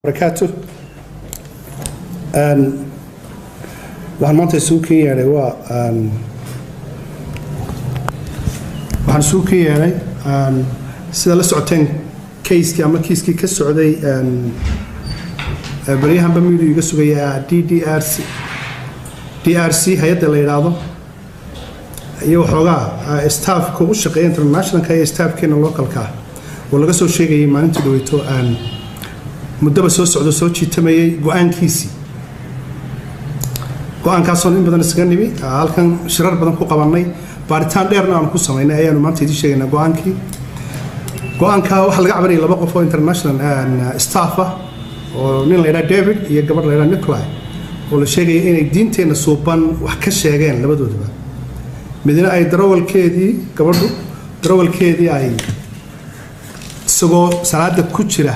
barakaatu waxaan maanta isugu ka yeelay waxaan isugu ka yeelay sida la socoteen kiiskii ama kiiskii ka socday baryahanba miidu iga sugaya DRC hay'adda la yiraahdo iyo waxoogaa staffka u shaqeeya internationalka iyo staffkeena localka oo laga soo sheegayay maalintii dhaweyto muddaba soo socdo soo jiitamayay go'aankaasoo in badan isaga nimi halkan shirar badan ku qabanay baaritaan dheerna aan ku samaynay ayaanu maanta idin sheegaynaa go'aanka waxa laga cabanayay laba qof oo international staff ah oo nin la yiraahdo David iyo gabadh la yiraahdo Nicolai oo la sheegay inay diinteena suuban wax ka sheegeen labadoodaba midna ay darawalkeedii ay isagoo salaada ku jira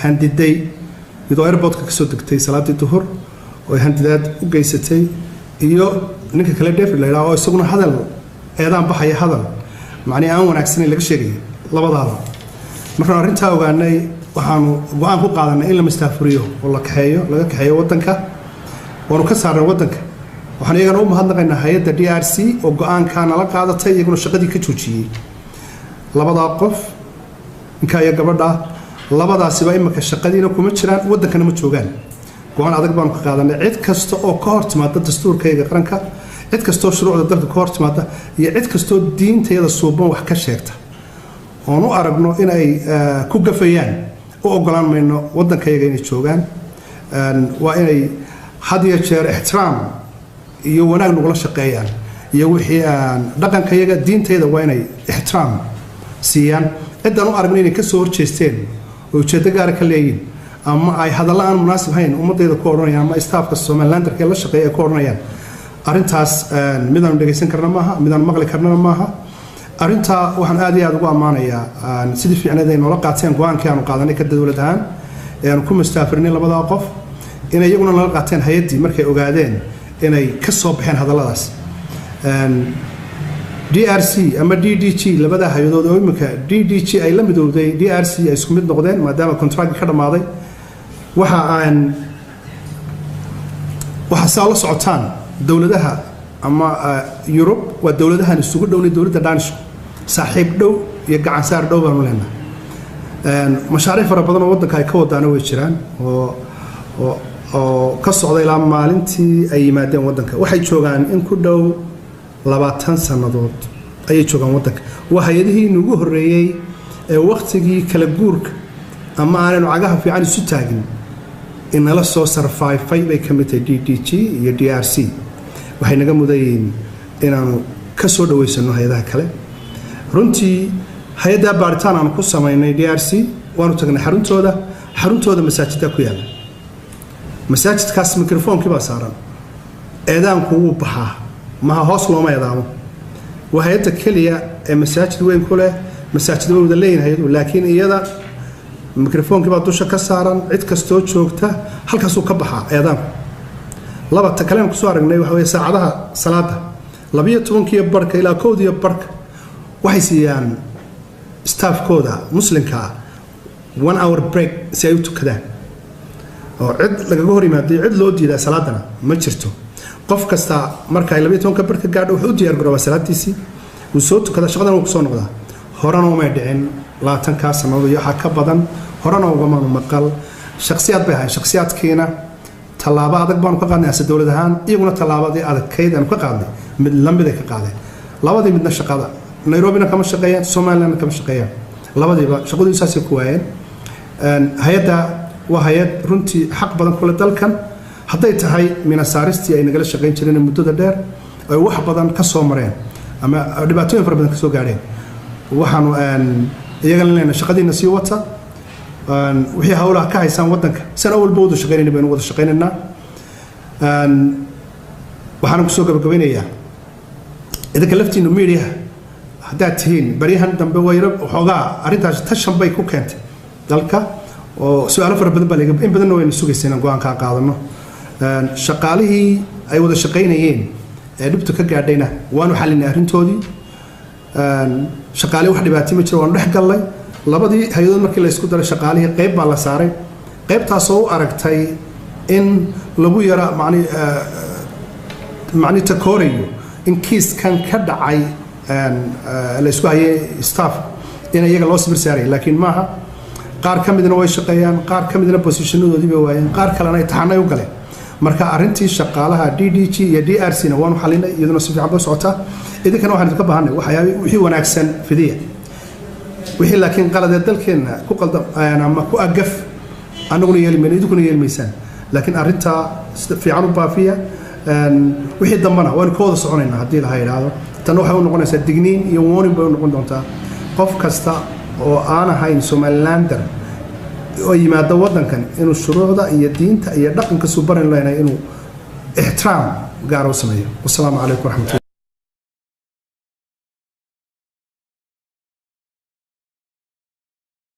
handiday iyadoo airportka ka soo degtay salaadii duhur oo handidaad u geysatay iyo ninka kale David la yiraahdo oo isaguna hadal eedaan baxaya hadal macni aan wanaagsan laga sheegay labadaaba marka arinta ogaanay waxaanu go'aan ku qaadanay in la mastaafuriyo oo laga kaxeeyo wadanka oo ka saaran wadanka waxaan iyagana u mahadnaqaynaa hay'adda DRC oo go'aanka nala qaadatay iyaguna shaqadii ka joojiyay labada qof inka ay gabadha labadaasiba imaka shaqadiina kuma jiraan wadankana ma joogaan go'aan adag baan ka qaadanay cid kasta oo ka hortimaada dastuurkayga qaranka cid kasta oo shuruucda dalka ka hortimaada iyo cid kasta oo diinteeda suuban wax ka sheegta oo u aragno in ay ku gafayaan oo ogolaan mayno wadankayga inay joogaan waa inay had iyo jeer ixtiraam iyo wanaag nagula shaqeeyaan iyo wixii dhaqankayaga diinteeda waa inay ixtiraam siiyaan cidan u aragno inay ka soo horjeesteen oo ujeeddo gaar ka leeyihiin ama ay hadallo aan munaasib ahayn ummadayda ku oranayaan ama staffka Somaliland-ka la shaqeeya ku oranayaan arintaas midaan dhageysan karna maaha midaan maqli karna maaha arinta waxaan aad iyo aad ugu amaanayaa sidii fiicneed ay noola qaateen go'aankii aanu qaadanay ka dawlad ahaan ee aan ku mustaafirinay labada qof in iyaguna nala qaateen hay'addii markay ogaadeen inay ka soo baxeen hadalladaas DRC ama DDG labada hay'adood oo imika DDG ay la midowday DRC ay isku mid noqdeen maadaama contract ka dhamaaday waxa la socotaan dawladaha ama Europe waa dawladahan isugu dhowlay dawladda Danish saaxiib dhow iyo gacan saar dhow baan leenahay mashaariic fara badan oo wadanka ay ka wadaan way jiraan oo ka socday ilaa maalintii ay yimaadeen wadanka waxay joogaan in ku dhow 20 sanadood ayay joogaan wadanka waa hay'adihii ugu horeeyay ee waqtigii kala guurka ama aanay cagaha fiican isu taagin in la soo sarfaayay bay ka mid tahay DDG iyo DRC waxay naga mudayeen inaanu ka soo dhaweysano hay'adaha kale runtii hay'adda baaritaan aan ku sameynay DRC waanu tagnay xaruntooda masaajidda ku yaala masaajidkaas mikrofonkii baa saaran eedaanku uu baxaa ma hoos looma eedaamo waa hay'adda kaliya ee masaajid weyn ku leh masaajid wada leeyahay laakiin iyada mikrofonkii baa dusha ka saaran cid kastoo joogta halkaas uu ka baxaa eedaanku laba ta kale aan ku soo aragnay waxa weeye saacadaha salaada 12 barka ilaa 1 barka waxay siiyaan staffkooda muslimka 1 hour break si ay u tukadaan oo cid laga hor yimaado cid loo diiday salaadana ma jirto qof kasta marka ay 12 barka gaadho wuxuu diyaar garooba salaadiisii uu soo tukada shaqadan uu soo noqdaa horana uma dhicin 20 sanadood iyo waxa ka badan horana uga maqal shakhsiyaad bay ahayn shakhsiyaadkiina talaabo adag baan ka qaadnay as dawlad ahaan iyaguna talaabadii adagkeed aan ka qaadnay mid lamid ka qaadeen labadii midna shaqada Nairobi kama shaqeeyaan Somaliland kama shaqeeyaan labadiiba shaqadu isaasay ku waayeen hay'adda waa hay'ad runtii xaq badan kula dalkan hadday tahay minasaaristii ay nagala shaqeyn jireen muddada dheer ay wax badan ka soo mareen ama dhibaatooyin fara badan ka soo gaareen waxaanu iyagana leena shaqadiina sii wata wixii hawlaha ka haysan wadanka sana walba wada shaqeynayna baynu wada shaqeynaynaa waxaan ku soo gabagabeynayaa idinka laftiina media haddaad tihiin baryahan dambe wayra waxoogaa arrintaas tashan bay ku keentay dalka oo su'aalo fara badan baa in badan waynu sugaysayna go'aanka qaadano shaqaalihii ay wada shaqeynayeen ee dhibtu ka gaadhayna waanu xalinay arrintoodii shaqaalihii wax dhibaato ma jiro waanu dhex galnay labadii hay'adood markii la isku daray shaqaalihii qayb baa la saaray qaybtaasoo u aragtay in lagu yara macni takoorayo in kiiskan ka dhacay la isku hayay staff in iyaga loo sibir saaray laakiin maaha qaar ka midna way shaqeeyaan qaar ka midna positionadoodii bay waayeen qaar kalena ay taxanay u galeen marka arintii shaqaalaha DDG iyo DRC na waan xalinay iyaduna si fiican u socota idinkana waxaan ka baahanay wixii wanaagsan fidiya wixii laakiin qaladeed dalkeena ku qaldam ama ku agaf anaguna yeelmayno idinkuna yeelmaysaan laakiin arinta fiican u baafiya wixii dambana waan ka wada soconaynaa haddii la yiraahdo tan waxay u noqonaysaa digniin iyo warning bay u noqon doontaa qof kasta oo aan ahayn Somalilander oo yimaado wadankan inuu shuruucda iyo diinta iyo dhaqanka soo baran leeyahay inuu ixtiraam gaar u sameeyo. Wassalaamu calaykum warahmatullahi